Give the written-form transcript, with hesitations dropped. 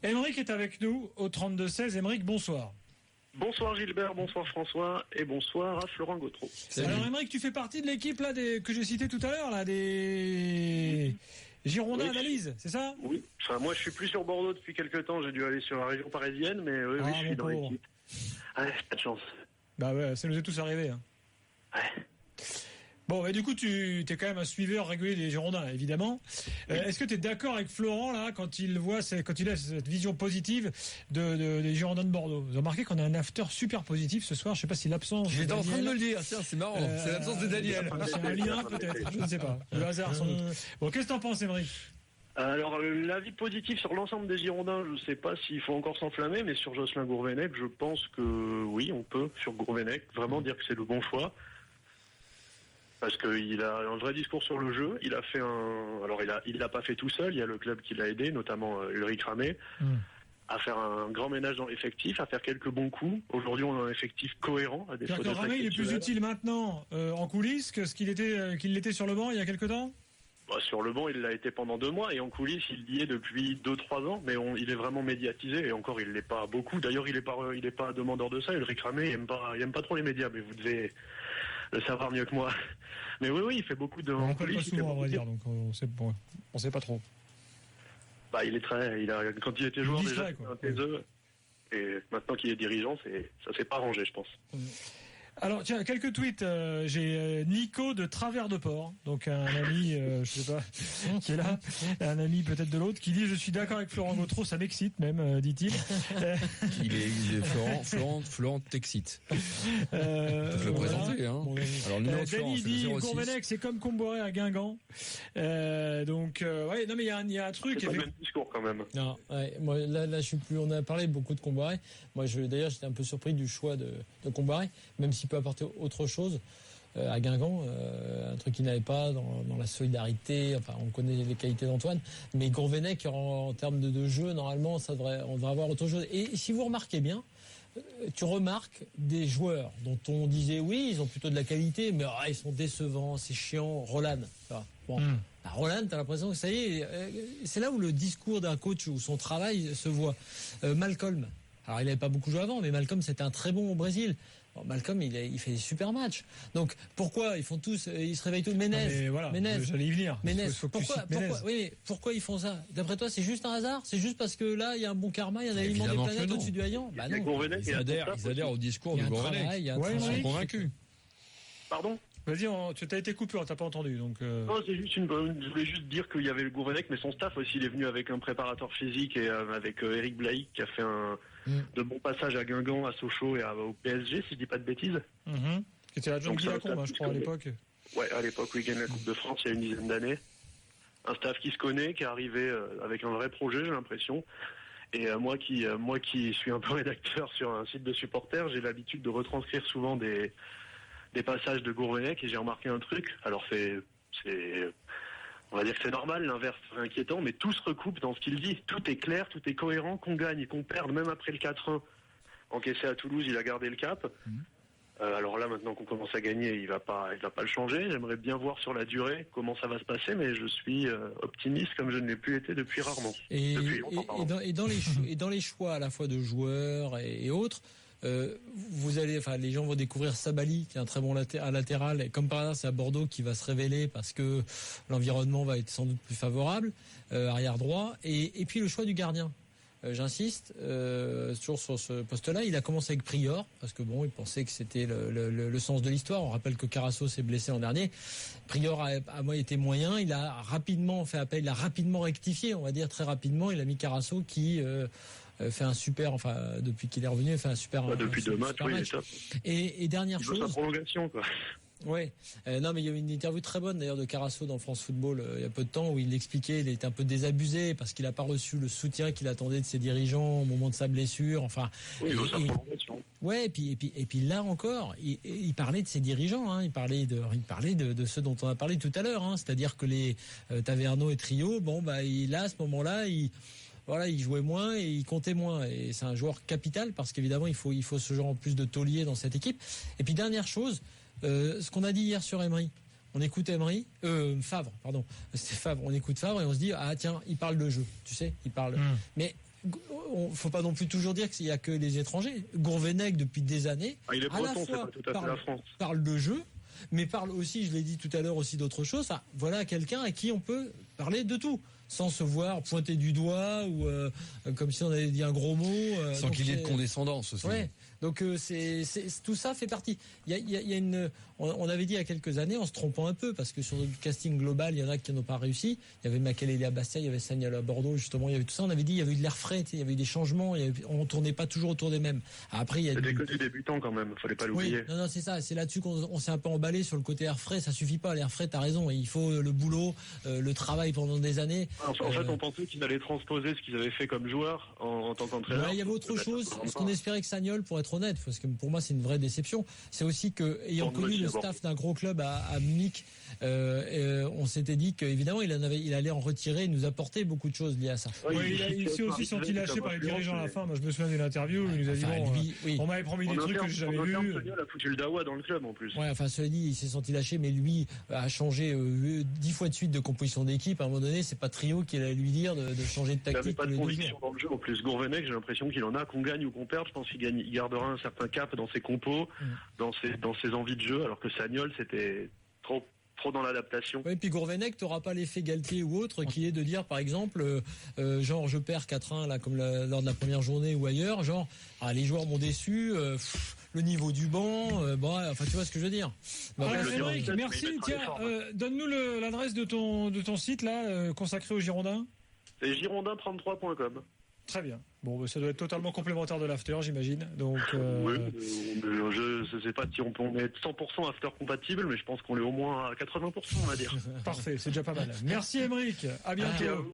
Émeric est avec nous au 32-16. Émeric, bonsoir. Bonsoir Gilbert, bonsoir François et bonsoir à Florent Gautreau. Alors Émeric, tu fais partie de l'équipe là que j'ai cité tout à l'heure là, des Girondins Analyse, c'est ça? Oui. Enfin, moi je suis plus sur Bordeaux depuis quelques temps. J'ai dû aller sur la région parisienne, mais oui, je suis dans l'équipe. Ah, pas de chance. Bah ouais, ça nous est tous arrivé. Hein. Ouais. Bon, bah, du coup, tu es quand même un suiveur régulier des Girondins, évidemment. Oui. Est-ce que tu es d'accord avec Florent, là, quand il a cette vision positive des Girondins de Bordeaux? Vous avez remarqué qu'on a un after super positif ce soir. Je sais pas si l'absence. J'étais en train de me le dire. Tiens, c'est marrant. C'est l'absence de Daniel. C'est un lien, peut-être. Je ne sais pas. Le hasard, sans doute. Bon, qu'est-ce que t'en penses, Émeric? Alors, l'avis positif sur l'ensemble des Girondins, je sais pas s'il faut encore s'enflammer, mais sur Jocelyn Gourvenec, je pense que oui, on peut, sur Gourvenec, vraiment dire que c'est le bon choix. Parce qu'il a un vrai discours sur le jeu. Il a fait il l'a pas fait tout seul. Il y a le club qui l'a aidé, notamment Ulrich Ramé, à faire un grand ménage dans l'effectif, à faire quelques bons coups. Aujourd'hui, on a un effectif cohérent. À défaut de Ramé, il est plus utile maintenant en coulisses que ce qu'il l'était sur le banc il y a quelques temps. Bah, sur le banc, il l'a été pendant 2 mois, et en coulisses, il y est depuis 2-3 ans, mais il est vraiment médiatisé, et encore, il l'est pas beaucoup. D'ailleurs, il est pas demandeur de ça. Ulrich Ramé, il aime pas trop les médias, mais vous devez le savoir mieux que moi. Mais oui, il fait beaucoup de. On parle pas souvent, à vrai dire, donc on sait pas trop. Bah, quand il était joueur déjà, c'était un taiseux, et maintenant qu'il est dirigeant, ça s'est pas arrangé, je pense. Alors tiens, quelques tweets. J'ai Nico de Travers de Port, donc un ami, je sais pas, qui est là, un ami peut-être de l'autre, qui dit: je suis d'accord avec Florent Gautreau, ça m'excite même, dit-il. Florent t'excite. Tu peux le présenter, hein. Bon, alors Denis dit Gourvenec, c'est comme Comboiré à Guingamp. Donc ouais, non mais il y a un truc. C'est pas le même discours quand même. Non, ouais, moi là je suis plus. On a parlé beaucoup de Comboiré. Moi d'ailleurs j'étais un peu surpris du choix de Comboiré, même s'il peut apporter autre chose à Guingamp, un truc qu'il n'avait pas dans la solidarité. Enfin, on connaît les qualités d'Antoine, mais Gourvenec en termes de jeu, normalement, on devrait avoir autre chose. Et si vous remarquez bien, tu remarques des joueurs dont on disait oui, ils ont plutôt de la qualité, mais ils sont décevants, c'est chiant. Roland, bon. Roland, t'as l'impression que ça y est, c'est là où le discours d'un coach ou son travail se voit. Malcolm. Alors, il n'avait pas beaucoup joué avant, mais Malcolm, c'était un très bon au Brésil. Bon, Malcolm, il fait des super matchs. Donc, pourquoi ils se réveillent tous? Ménez. Voilà, Ménez. J'allais y venir. Ménez. Pourquoi ils font ça? D'après toi, c'est juste un hasard? C'est juste parce que là, il y a un bon karma, il y a un alignement des planètes au-dessus du haillant? Bah non. Ils adhèrent au discours de Gourvenec. Ils sont convaincus. Pardon? Vas-y, tu t'as été coupé, on t'a pas entendu, donc. Non, je voulais juste dire qu'il y avait le Gourvenec, mais son staff aussi, il est venu avec un préparateur physique et avec Eric Blaïc qui a fait de bons passages à Guingamp, à Sochaux et au PSG, si je dis pas de bêtises. Qui était adjoint de Guillacombe, je crois, à l'époque. Ouais, à l'époque où il gagne la Coupe de France, il y a une dizaine d'années. Un staff qui se connaît, qui est arrivé avec un vrai projet, j'ai l'impression. Et moi qui suis un peu rédacteur sur un site de supporters, j'ai l'habitude de retranscrire souvent des passages de Gourvenec, et j'ai remarqué un truc. Alors on va dire que c'est normal, l'inverse c'est inquiétant, mais tout se recoupe dans ce qu'il dit. Tout est clair, tout est cohérent, qu'on gagne et qu'on perde, même après le 4-1 encaissé à Toulouse, il a gardé le cap. Alors là, maintenant qu'on commence à gagner, il va pas le changer. J'aimerais bien voir sur la durée comment ça va se passer, mais je suis optimiste comme je ne l'ai plus été depuis rarement. Depuis longtemps, dans les choix à la fois de joueurs et autres, les gens vont découvrir Sabali, qui est un très bon latéral, et comme par hasard, c'est à Bordeaux qui va se révéler parce que l'environnement va être sans doute plus favorable, arrière droit, et puis le choix du gardien. J'insiste, toujours sur ce poste-là, il a commencé avec Prior, parce que il pensait que c'était le sens de l'histoire. On rappelle que Carasso s'est blessé l'an dernier. Prior a été moyen, il a rapidement fait appel, il a rapidement rectifié, on va dire très rapidement, il a mis Carasso qui fait un super, depuis qu'il est revenu, il fait un super depuis un 2 matchs, oui, il est top. Et dernière chose. Sa prolongation, quoi. Ouais. Non, mais il y a eu une interview très bonne d'ailleurs de Carasso dans France Football il y a peu de temps où il expliquait, il était un peu désabusé parce qu'il n'a pas reçu le soutien qu'il attendait de ses dirigeants au moment de sa blessure. Oui, il veut sa prolongation. Ouais, et puis là encore, il parlait de ses dirigeants, hein. Il parlait de ceux dont on a parlé tout à l'heure, hein. C'est-à-dire que les Taverneau et Trio, à ce moment-là, il jouait moins et il comptait moins. Et c'est un joueur capital parce qu'évidemment, il faut ce genre en plus de taulier dans cette équipe. Et puis dernière chose, ce qu'on a dit hier sur Emery. On écoute Favre, pardon. C'était Favre. On écoute Favre et on se dit, tiens, il parle de jeu. Tu sais, il parle. Mais faut pas non plus toujours dire qu'il y a que les étrangers. Gourvenec, depuis des années, Il est à la breton, c'est fois pas tout à fait la France. parle de jeu, mais parle aussi, je l'ai dit tout à l'heure, aussi d'autres choses. Enfin, voilà quelqu'un à qui on peut parler de tout, sans se voir pointer du doigt ou comme si on avait dit un gros mot. Sans qu'il y ait de condescendance aussi. Ouais. Donc tout ça fait partie. Il y a une. On avait dit il y a quelques années, en se trompant un peu, parce que sur le casting global, il y en a qui n'ont pas réussi. Il y avait Makelele à Bastia, il y avait Sagnol à Bordeaux, justement, il y avait tout ça. On avait dit il y avait eu de l'air frais, il y avait eu des changements, on tournait pas toujours autour des mêmes. Après, il y a C'était que du débutant quand même, fallait pas l'oublier. Oui, non, c'est ça. C'est là-dessus qu'on s'est un peu emballé sur le côté air frais. Ça suffit pas, l'air frais. T'as raison. Il faut le boulot, le travail pendant des années. En fait, on pensait qu'ils allaient transposer ce qu'ils avaient fait comme joueurs en tant qu'entraîneur. Il y avait autre chose. Ce qu'on espérait que Sagnol, pour être honnête, parce que pour moi c'est une vraie déception, c'est aussi que, ayant connu le staff d'un gros club à Munich, on s'était dit qu'évidemment il allait en retirer et nous apporter beaucoup de choses liées à ça. Oui, il s'est aussi senti lâché par les dirigeants à la fin. Moi, je me souviens d'une interview où il nous a dit on m'avait promis des trucs que j'ai jamais vus. Il a foutu le dawa dans le club en plus. Ouais, enfin, cela dit, il s'est senti lâché, mais lui a changé 10 fois de suite de composition d'équipe. À un moment donné, c'est pas Trio qui allait lui dire de changer de Il tactique. n'avait pas de conviction dans le jeu. En plus, Gourvenec, j'ai l'impression qu'il en a, qu'on gagne ou qu'on perde. Je pense qu'il gardera un certain cap dans ses compos, dans ses envies de jeu, alors que Sagnol, c'était trop dans l'adaptation. Oui, puis Gourvenec, t'auras pas l'effet Galtier ou autre qui est de dire, par exemple, genre je perds 4-1 là, comme lors de la première journée ou ailleurs, genre les joueurs m'ont déçu, le niveau du banc, enfin tu vois ce que je veux dire. Émeric, merci. Tiens, donne-nous l'adresse de ton site là consacré aux Girondins. C'est girondin33.com. Très bien. Bon, ça doit être totalement complémentaire de l'after, j'imagine. Donc, oui, je ne sais pas si on est 100% after compatible, mais je pense qu'on est au moins à 80%, on va dire. Parfait, c'est déjà pas mal. Merci Émeric. À bientôt.